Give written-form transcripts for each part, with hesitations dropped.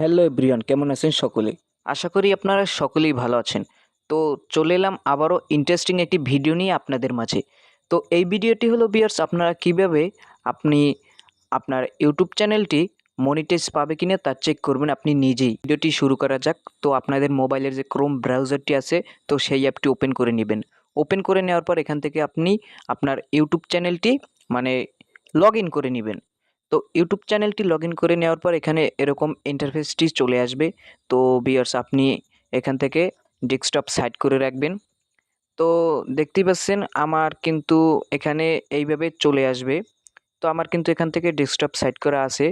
Hello everyone, কেমন আছেন সকলে? আশা করি আপনারা সকলেই ভালো আছেন। তো চলে এলাম আবারও ইন্টারেস্টিং একটি ভিডিও নিয়ে আপনাদের মাঝে। তো এই ভিডিওটি হলো ভিউয়ার্স, আপনারা কিভাবে আপনি আপনার ইউটিউব চ্যানেলটি মনিটাইজ পাবে কিনা তা চেক করবেন আপনি নিজেই। ভিডিওটি শুরু করা যাক। তো আপনাদের মোবাইলের যে ক্রোম ব্রাউজারটি আছে তো সেই অ্যাপটি ওপেন করে নেবেন। ওপেন করে নেওয়ার পর এখান থেকে আপনি আপনার ইউটিউব চ্যানেলটি মানে লগইন করে নিবেন। তো ইউটিউব চ্যানেলটি লগইন করে নেওয়ার পর এখানে এরকম ইন্টারফেসটি চলে আসবে। তো ভিউয়ার্স, আপনি এখান থেকে ডেস্কটপ সাইড করে রাখবেন। তো দেখতেই পাচ্ছেন আমার কিন্তু এখানে এইভাবে চলে আসবে। তো আমার কিন্তু এখান থেকে ডেস্কটপ সাইড করা আছে।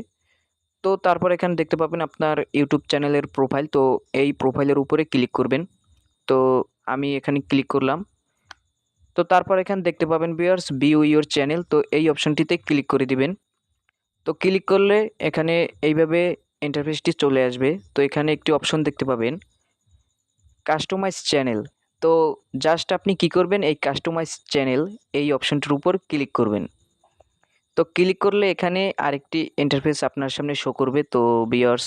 তো তারপর এখানে দেখতে পাবেন আপনার ইউটিউব চ্যানেলের প্রোফাইল। তো এই প্রোফাইলের উপরে ক্লিক করবেন। তো আমি এখানে ক্লিক করলাম। তো তারপর এখানে দেখতে পাবেন ভিউয়ার্স, ভিউ ইওর চ্যানেল। তো এই অপশনটিতে ক্লিক করে দিবেন। তো ক্লিক করলে এখানে এইভাবে ইন্টারফেসটি চলে আসবে। তো এখানে একটি অপশন দেখতে পাবেন কাস্টমাইজ চ্যানেল। তো জাস্ট আপনি কি করবেন, এই কাস্টমাইজ চ্যানেল এই অপশনটির উপর ক্লিক করবেন। তো ক্লিক করলে এখানে আরেকটি ইন্টারফেস আপনার সামনে শো করবে। তো ভিউয়ার্স,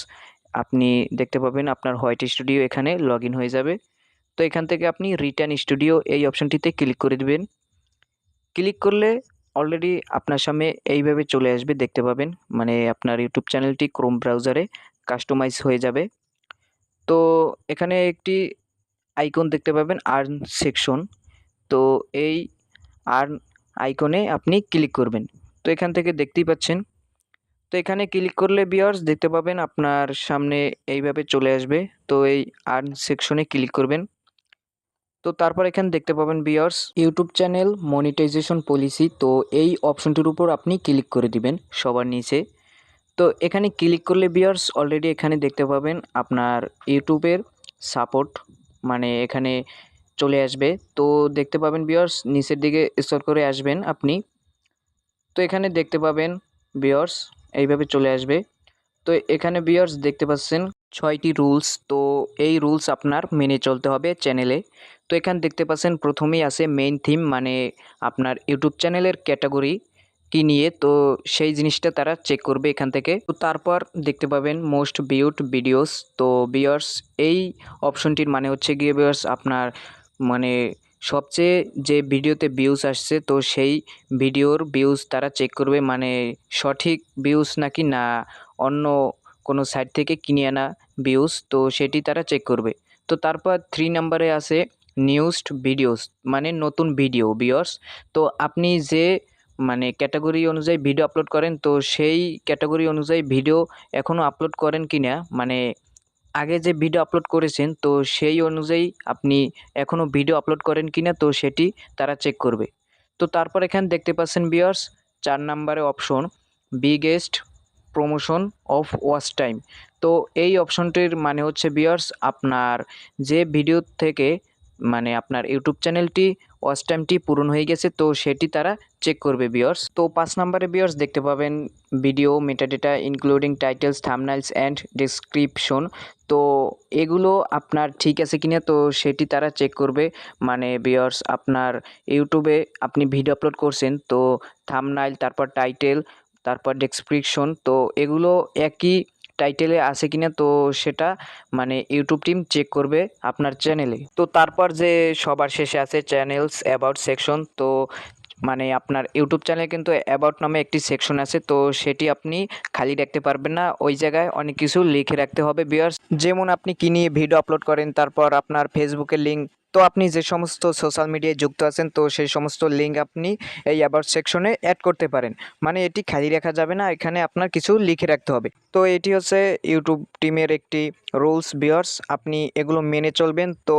আপনি দেখতে পাবেন আপনার হোয়াইট স্টুডিও এখানে লগ ইন হয়ে যাবে। তো এখান থেকে আপনি রিটার্ন স্টুডিও এই অপশনটিতে ক্লিক করে দিবেন। ক্লিক করলে অলরেডি আপনার সামনে এইভাবে চলে আসবে, দেখতে পাবেন মানে আপনার ইউটিউব চ্যানেলটি ক্রোম ব্রাউজারে কাস্টমাইজ হয়ে যাবে। তো এখানে একটি আইকন দেখতে পাবেন আর্ন সেকশন। তো এই আর্ন আইকনে আপনি ক্লিক করবেন। তো এখান থেকে দেখতেই পাচ্ছেন। তো এখানে ক্লিক করলে ভিউয়ার্স দেখতে পাবেন আপনার সামনে এইভাবে চলে আসবে। তো এই আর্ন সেকশনে ক্লিক করবেন। তো তারপর এখানে দেখতে পাবেন viewers YouTube channel monetization policy. তো এই অপশনটির উপর আপনি ক্লিক করে দিবেন সবার নিচে। তো এখানে ক্লিক করলে ভিউয়ার্স অলরেডি এখানে দেখতে পাবেন আপনার ইউটিউবের সাপোর্ট মানে এখানে চলে আসবে। তো দেখতে পাবেন ভিউয়ার্স নিচের দিকে স্ক্রল করে আসবেন আপনি। তো এখানে দেখতে পাবেন ভিউয়ার্স এইভাবে চলে আসবে। তো এখানে ভিউয়ার্স দেখতে পাচ্ছেন ৬টি রুলস। তো এই রুলস আপনার মেনে চলতে হবে চ্যানেলে। তো এখানে দেখতে পাচ্ছেন প্রথমেই আছে মেইন থিম, মানে আপনার ইউটিউব চ্যানেলের ক্যাটাগরি কি নিয়ে, তো সেই জিনিসটা তারা চেক করবে এখান থেকে। তো তারপর দেখতে পাবেন মোস্ট ভিউড ভিডিওস। তো ভিউয়ার্স এই অপশনটির মানে হচ্ছে গিয়ে ভিউয়ার্স আপনার মানে সবচেয়ে যে ভিডিওতে ভিউজ আসছে তো সেই ভিডিওর ভিউজ তারা চেক করবে, মানে সঠিক ভিউজ নাকি না অন্য কোনো সাইট থেকে কিনে আনা ভিউজ, তো সেটি তারা চেক করবে। তো তারপর 3 নম্বরে আছে নিউজড ভিডিওস, মানে নতুন ভিডিও ভিউয়ার্স। তো আপনি যে মানে ক্যাটাগরি অনুযায়ী ভিডিও আপলোড করেন তো সেই ক্যাটাগরি অনুযায়ী ভিডিও এখনও আপলোড করেন কিনা, মানে আগে যে ভিডিও আপলোড করেছেন তো সেই অনুযায়ী আপনি এখনও ভিডিও আপলোড করেন কিনা, তো সেটি তারা চেক করবে। তো তারপর এখানে দেখতে পাচ্ছেন ভিউয়ার্স 4 নম্বরে option biggest promotion of watch time. তো এই অপশনটির মানে হচ্ছে ভিউয়ার্স আপনার যে ভিডিও থেকে মানে আপনার ইউটিউব চ্যানেলটি ওয়াচ টাইমটি পূরণ হয়ে গেছে তো সেটি তারা চেক করবে ভিউয়ার্স। তো 5 নম্বরে ভিউয়ার্স দেখতে পাবেন video metadata including titles থাম্বনেইলস and description. তো এগুলো আপনার ঠিক আছে কিনা তো সেটি তারা চেক করবে। মানে ভিউয়ার্স আপনার ইউটিউবে আপনি ভিডিও আপলোড করছেন তো থাম্বনেইল, তারপর টাইটেল, তারপর ডেসক্রিপশন, তো এগুলো একই টাইটেলে আছে কিনা তো সেটা মানে ইউটিউব টিম চেক করবে আপনার চ্যানেলে। তো তারপর যে সবার শেষে আছে চ্যানেলস অ্যাবাউট সেকশন। তো মানে আপনার ইউটিউব চ্যানেলে কিন্তু অ্যাবাউট নামে একটি সেকশন আছে, তো সেটি আপনি খালি রাখতে পারবেন না, ওই জায়গায় অনেক কিছু লিখে রাখতে হবে ভিউয়ার্স। যেমন আপনি কী নিয়ে ভিডিও আপলোড করেন, তারপর আপনার ফেসবুকের লিঙ্ক, তো আপনি যে সমস্ত সোশ্যাল মিডিয়ায় যুক্ত আছেন তো সেই সমস্ত লিঙ্ক আপনি এই অ্যাবাউট সেকশনে অ্যাড করতে পারেন। মানে এটি খালি রাখা যাবে না, এখানে আপনার কিছু লিখে রাখতে হবে। তো এটি হচ্ছে ইউটিউব টিমের একটি রুলস ভিউয়ার্স, আপনি এগুলো মেনে চলবেন। তো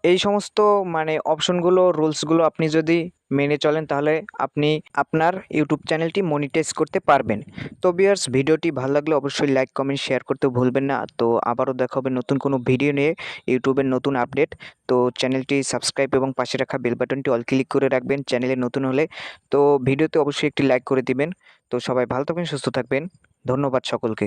এই সমস্ত মানে অপশনগুলো রুলসগুলো আপনি যদি মেনে চলেন তাহলে আপনি আপনার ইউটিউব চ্যানেলটি মনিটাইজ করতে পারবেন। তো ভিউয়ার্স ভিডিওটি ভালো লাগলে অবশ্যই লাইক কমেন্ট শেয়ার করতে ভুলবেন না। তো আবারও দেখা হবে নতুন কোনো ভিডিও নিয়ে, ইউটিউবের নতুন আপডেট। তো চ্যানেলটি সাবস্ক্রাইব এবং পাশে রাখা বেল বাটনটি অল ক্লিক করে রাখবেন চ্যানেলে নতুন হলে। তো ভিডিওতে অবশ্যই একটি লাইক করে দিবেন। তো সবাই ভালো থাকবেন, সুস্থ থাকবেন। ধন্যবাদ সকলকে।